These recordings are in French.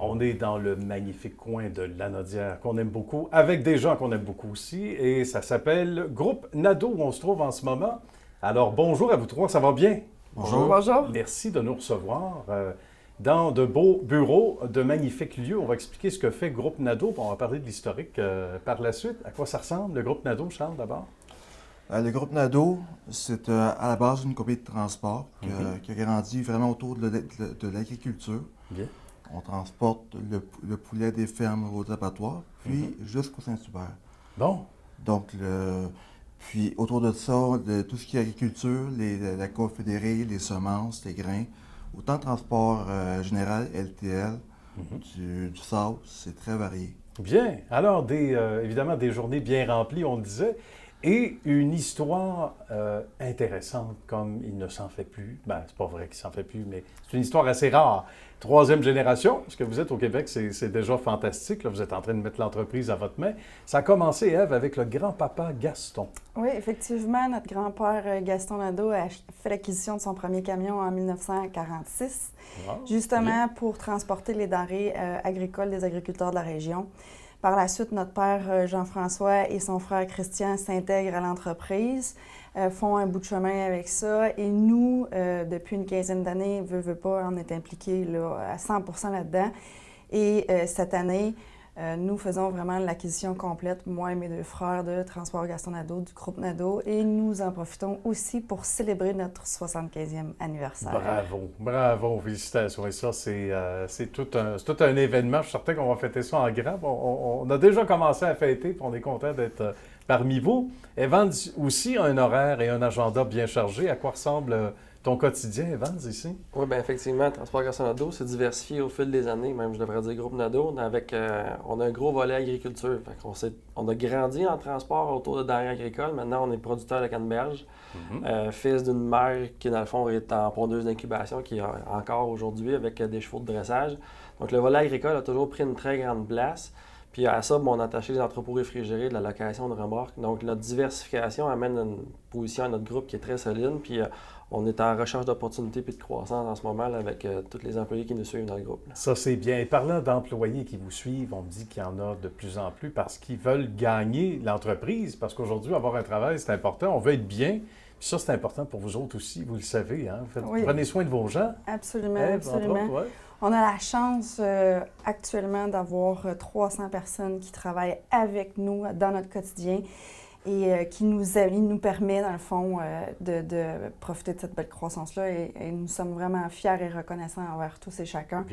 On est dans le magnifique coin de Lanaudière qu'on aime beaucoup, avec des gens qu'on aime beaucoup aussi, et ça s'appelle Groupe Nadeau, où on se trouve en ce moment. Alors, bonjour à vous trois, ça va bien? Bonjour. Bonjour. Merci de nous recevoir dans de beaux bureaux, de magnifiques lieux. On va expliquer ce que fait Groupe Nadeau, puis on va parler de l'historique par la suite. À quoi ça ressemble, le Groupe Nadeau, Charles, d'abord? Le groupe Nadeau, c'est à la base une compagnie de transport qui a grandi vraiment autour de l'agriculture. Bien. On transporte le poulet des fermes aux abattoirs, puis jusqu'au Saint-Hubert. Bon. Donc, puis autour de ça, tout ce qui est agriculture, la confédérée, les semences, les grains, autant transport général, LTL, du sable, c'est très varié. Bien. Alors, évidemment, des journées bien remplies, on le disait, et une histoire intéressante, comme il ne s'en fait plus. Ben, c'est pas vrai qu'il s'en fait plus, mais c'est une histoire assez rare. Troisième génération, ce que vous êtes au Québec, c'est déjà fantastique. Là, vous êtes en train de mettre l'entreprise à votre main. Ça a commencé, Ève, avec le grand-papa Gaston. Oui, effectivement, notre grand-père Gaston Nadeau a fait l'acquisition de son premier camion en 1946, justement pour transporter les denrées agricoles des agriculteurs de la région. Par la suite, notre père Jean-François et son frère Christian s'intègrent à l'entreprise, font un bout de chemin avec ça. Et nous, depuis une quinzaine d'années, veut pas, on est impliqués là, à 100% là-dedans. Et cette année, nous faisons vraiment l'acquisition complète, moi et mes deux frères, de Transport Gaston Nadeau, du groupe Nadeau. Et nous en profitons aussi pour célébrer notre 75e anniversaire. Bravo, bravo, félicitations. Et ça, c'est tout un événement. Je suis certain qu'on va fêter ça en grand. On a déjà commencé à fêter, puis on est content d'être parmi vous. Evans aussi a un horaire et un agenda bien chargé. À quoi ressemble ton quotidien, Evans, ici? Oui, bien effectivement, Transport Gaston Nadeau s'est diversifié au fil des années, même je devrais dire Groupe Nadeau. On a un gros volet agriculture. On a grandi en transport autour de denrées agricoles. Maintenant, on est producteur de canneberge. Fils d'une mère qui, dans le fond, est en pondeuse d'incubation, qui est encore aujourd'hui avec des chevaux de dressage. Donc, le volet agricole a toujours pris une très grande place. Puis à ça, on a attaché les entrepôts réfrigérés, de la location de remorques. Donc, notre diversification amène une position à notre groupe qui est très solide. Puis on est en recherche d'opportunités et de croissance en ce moment là, avec tous les employés qui nous suivent dans le groupe. Là. Ça, c'est bien. Et parlant d'employés qui vous suivent, on me dit qu'il y en a de plus en plus parce qu'ils veulent gagner l'entreprise. Parce qu'aujourd'hui, avoir un travail, c'est important. On veut être bien. Puis ça, c'est important pour vous autres aussi, vous le savez. Hein? Prenez soin de vos gens. Absolument, Ève, absolument. entre autres, ouais. On a la chance actuellement d'avoir 300 personnes qui travaillent avec nous dans notre quotidien et qui nous permet, dans le fond, de profiter de cette belle croissance-là. Et nous sommes vraiment fiers et reconnaissants envers tous et chacun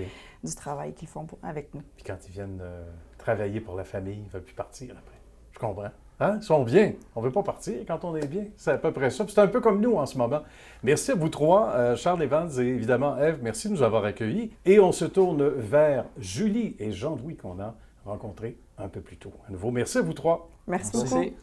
du travail qu'ils font avec nous. Puis quand ils viennent travailler pour la famille, ils ne veulent plus partir après. Je comprends. Hein? Ils sont bien. On ne veut pas partir quand on est bien. C'est à peu près ça. Puis c'est un peu comme nous en ce moment. Merci à vous trois, Charles Evans et évidemment Ève. Merci de nous avoir accueillis. Et on se tourne vers Julie et Jean-Louis qu'on a rencontrés un peu plus tôt. À nouveau, merci à vous trois. Merci beaucoup.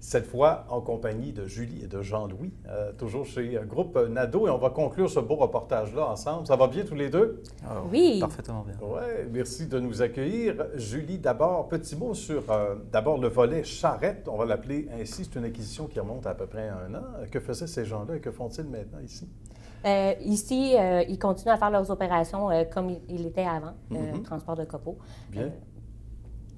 Cette fois, en compagnie de Julie et de Jean-Louis, toujours chez Groupe Nadeau. Et on va conclure ce beau reportage-là ensemble. Ça va bien tous les deux? Oui. Parfaitement bien. Oui, merci de nous accueillir. Julie, d'abord, petit mot sur d'abord le volet charrette, on va l'appeler ainsi. C'est une acquisition qui remonte à peu près à 1 an. Que faisaient ces gens-là et que font-ils maintenant ici? Ici, ils continuent à faire leurs opérations comme il était avant, transport de copeaux. Bien.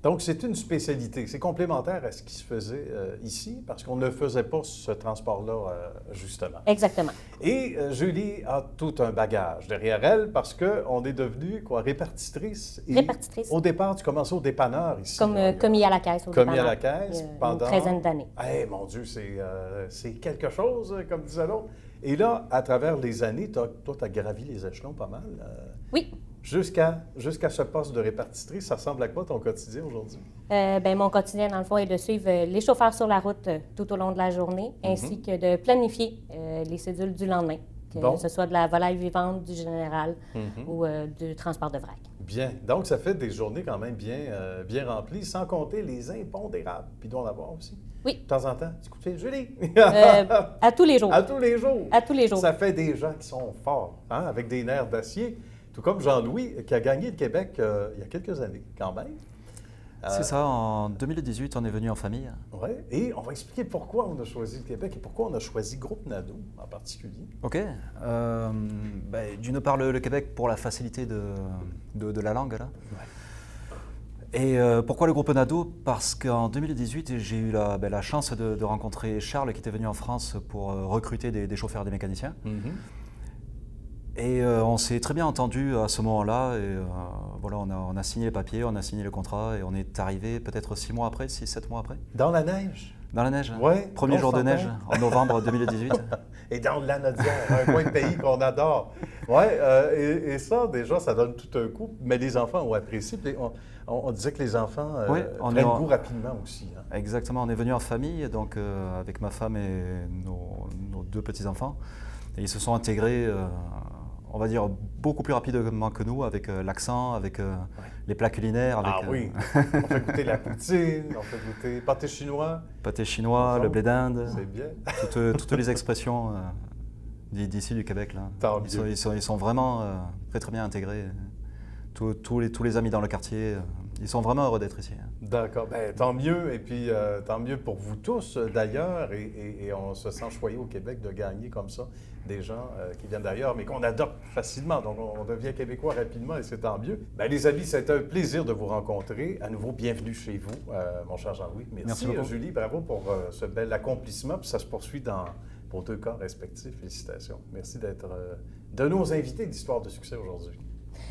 Donc, c'est une spécialité. C'est complémentaire à ce qui se faisait ici, parce qu'on ne faisait pas ce transport-là, justement. Exactement. Et Julie a tout un bagage derrière elle, parce qu'on est devenu, répartitrice. Et répartitrice. Au départ, tu commençais au dépanneur ici. Commis à la caisse. Commis à la caisse pendant une treizaine d'années. Eh, mon Dieu, c'est quelque chose, comme disait l'autre. Et là, à travers les années, toi, tu as gravi les échelons pas mal. Oui. Jusqu'à ce poste de répartitrice, ça ressemble à quoi ton quotidien aujourd'hui? Mon quotidien, dans le fond, est de suivre les chauffeurs sur la route tout au long de la journée, ainsi que de planifier les cédules du lendemain, que ce soit de la volaille vivante, du général ou du transport de vrac. Bien. Donc, ça fait des journées quand même bien remplies, sans compter les impondérables. Puis, il doit en avoir aussi. Oui. De temps en temps, tu écoutes Julie? À tous les jours. À tous les jours. À tous les jours. Ça fait des gens qui sont forts, hein, avec des nerfs d'acier. Tout comme Jean-Louis, qui a gagné le Québec il y a quelques années, quand même. C'est ça, en 2018, on est venu en famille. Oui, et on va expliquer pourquoi on a choisi le Québec et pourquoi on a choisi Groupe Nadeau en particulier. OK. D'une part, le Québec pour la facilité de la langue, là. Ouais. Et pourquoi le groupe Nadeau? Parce qu'en 2018, j'ai eu la chance de rencontrer Charles qui était venu en France pour recruter des chauffeurs et des mécaniciens. Et on s'est très bien entendu à ce moment-là. Et voilà, on a signé les papiers, on a signé le contrat et on est arrivé peut-être 6 mois après, 6-7 mois après. Dans la neige? Dans la neige. Ouais, Premier jour de neige en novembre 2018. Et dans le Lanaudière, un coin de pays qu'on adore. Oui, et ça, déjà, ça donne tout un coup. Mais les enfants ont apprécié. Puis on disait que les enfants prennent goût rapidement aussi. Hein. Exactement. On est venu en famille, donc avec ma femme et nos 2 petits-enfants. Et ils se sont intégrés, on va dire, beaucoup plus rapidement que nous, avec l'accent, avec les plats culinaires. Avec, oui, on fait goûter la poutine, on fait goûter pâté chinois. Pâté chinois, le blé d'Inde. C'est bien. Toutes les expressions d'ici du Québec. Là. Ils sont vraiment très très bien intégrés. Tous les amis dans le quartier, ils sont vraiment heureux d'être ici. D'accord. Ben, tant mieux. Et puis, tant mieux pour vous tous, d'ailleurs. Et on se sent choyé au Québec de gagner comme ça des gens qui viennent d'ailleurs, mais qu'on adopte facilement. Donc, on devient québécois rapidement et c'est tant mieux. Ben, les amis, c'est un plaisir de vous rencontrer. À nouveau, bienvenue chez vous, mon cher Jean-Louis. Merci beaucoup. Julie. Bravo pour ce bel accomplissement. Puis ça se poursuit dans vos 2 cas respectifs. Félicitations. Merci d'être de nos invités d'Histoire de succès aujourd'hui.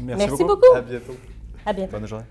Merci beaucoup. À bientôt. À bientôt. Bonne journée.